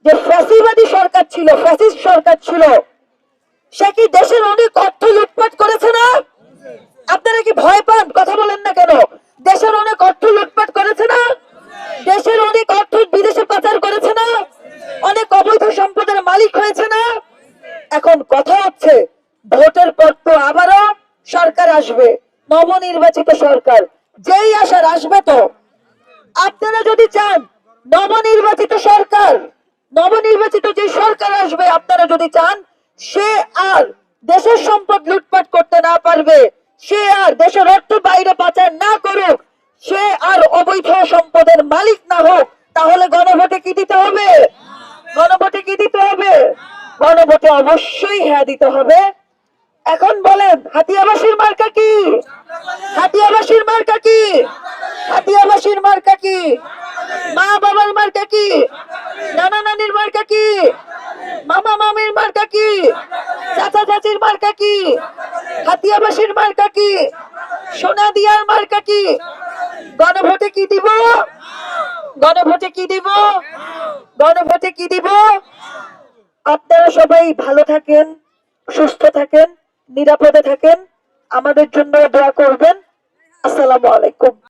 যে ফ্যাসিবাদী সরকার ছিল, ফ্যাসিস্ট সরকার ছিল, সে কি দেশের অনেক অর্থ লুটপাট করেছে না? আপনারা কি ভয় পান? কথা বলেন না কেন? দেশের অনেক অর্থ লুটপাট করেছে না? দেশের অনেক অর্থ বিদেশে পাচার করেছে না? অনেক অবৈধ সম্পদের মালিক হয়েছে না? এখন কথা হচ্ছে, ভোটের পর তো আবারও সরকার আসবে, নবনির্বাচিত সরকার যেই আসার আসবে। তো আপনারা যদি চান নবনির্বাচিত সরকার, নবনির্বাচিত যে সরকার আসবে, আপনারা যদি চান সে আর দেশের সম্পদ লুটপাট করতে না পারবে, সে আর দেশের অর্থ বাইরে পাচার না করুক, সে আর অবৈধ সম্পদের মালিক না হোক, তাহলে গণভোটে কি দিতে হবে? গণভোটে কি দিতে হবে? গণভোটে অবশ্যই হ্যাঁ দিতে হবে। এখন বলেন, হাতিয়াবাসীর মার্কা কি? হাতিয়াবাসীর মার্কা কি? হাতিয়াবাসীর মার্কা কি? মা বাবার মার্কা কি? নানা নানির মার্কা কি? মামা মামির মার্কা কি? চাচা চাচির মার্কা কি? হাতিয়াবাসীর মার্কা কি? সোনা দিয়ার মার্কা কি? গণভোটে কি দিব? গণভোটে কি দিব? গণভোটে কি দিব? আপনারা সবাই ভালো থাকেন, সুস্থ থাকেন, নিরাপদে থাকেন, আমাদের জন্য দোয়া করবেন। আসসালামু আলাইকুম।